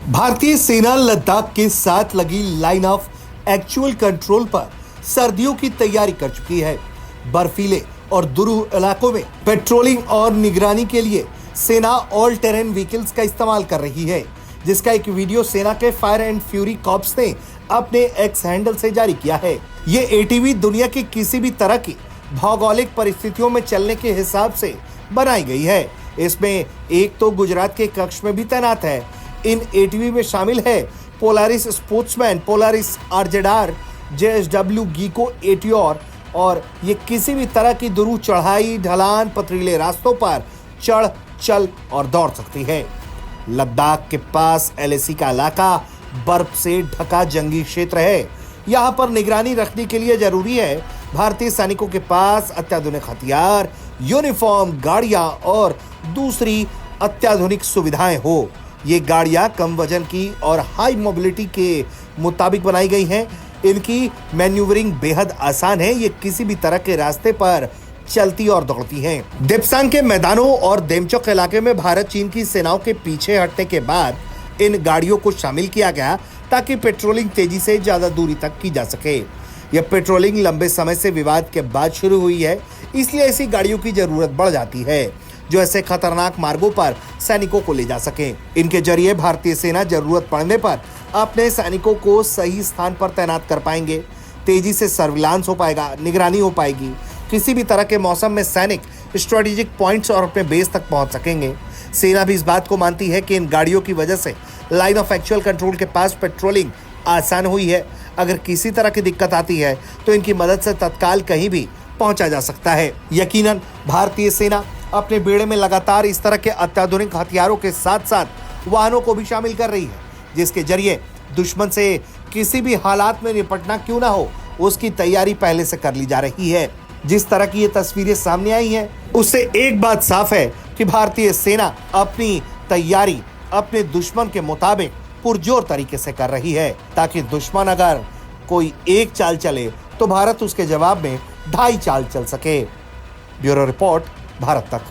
भारतीय सेना लद्दाख के साथ लगी लाइन ऑफ एक्चुअल कंट्रोल पर सर्दियों की तैयारी कर चुकी है। बर्फीले और दुरूह इलाकों में पेट्रोलिंग और निगरानी के लिए सेना ऑल टेरेन व्हीकल्स का इस्तेमाल कर रही है, जिसका एक वीडियो सेना के फायर एंड फ्यूरी कॉर्प्स ने अपने एक्स हैंडल से जारी किया है। ये एटीवी दुनिया की किसी भी तरह की भौगोलिक परिस्थितियों में चलने के हिसाब से बनाई गई है। इसमें एक तो गुजरात के कक्ष में भी तैनात है। इन एटीवी में शामिल है पोलारिस स्पोर्ट्समैन, पोलारिस आरजेडआर, जेएसडब्ल्यू गीको एटियोर, और ये किसी भी तरह की दुरूह चढ़ाई, ढलान, पथरीले रास्तों पर चढ़, चल और दौड़ सकती है। लद्दाख के पास एलएसी का इलाका बर्फ से ढका जंगी क्षेत्र है। यहाँ पर निगरानी रखने के लिए जरूरी है भारतीय सैनिकों के पास अत्याधुनिक हथियार, यूनिफॉर्म, गाड़ियां और दूसरी अत्याधुनिक सुविधाएं हो। ये गाड़ियां कम वजन की और हाई मोबिलिटी के मुताबिक बनाई गई हैं। इनकी मैन्यूवरिंग बेहद आसान है। ये किसी भी तरह के रास्ते पर चलती और दौड़ती हैं। दिप्सांग के मैदानों और देमचोक इलाके में भारत चीन की सेनाओं के पीछे हटने के बाद इन गाड़ियों को शामिल किया गया ताकि पेट्रोलिंग तेजी से ज्यादा दूरी तक की जा सके। यह पेट्रोलिंग लंबे समय से विवाद के बाद शुरू हुई है, इसलिए ऐसी गाड़ियों की जरूरत बढ़ जाती है जो ऐसे खतरनाक मार्गों पर सैनिकों को ले जा सके। इनके जरिए भारतीय सेना जरूरत पड़ने पर अपने सैनिकों को सही स्थान पर तैनात कर पाएंगे। तेजी से सर्विलांस हो पाएगा, निगरानी हो पाएगी। किसी भी तरह के मौसम में सैनिक स्ट्रेटेजिक पॉइंट्स और अपने बेस तक पहुंच सकेंगे। सेना भी इस बात को मानती है कि इन गाड़ियों की वजह से लाइन ऑफ एक्चुअल कंट्रोल के पास पेट्रोलिंग आसान हुई है। अगर किसी तरह की दिक्कत आती है तो इनकी मदद से तत्काल कहीं भी पहुंचा जा सकता है। यकीनन भारतीय सेना अपने बेड़े में लगातार इस तरह के अत्याधुनिक हथियारों के साथ साथ वाहनों को भी शामिल कर रही है, जिसके जरिए दुश्मन से किसी भी हालात में निपटना क्यों ना हो, उसकी तैयारी पहले से कर ली जा रही है। जिस तरह की ये तस्वीरें सामने आई हैं, उससे एक बात साफ है कि भारतीय सेना अपनी तैयारी अपने दुश्मन के मुताबिक पुरजोर तरीके से कर रही है, ताकि दुश्मन अगर कोई एक चाल चले तो भारत उसके जवाब में 2.5 चाल चल सके। ब्यूरो रिपोर्ट, भारत तक।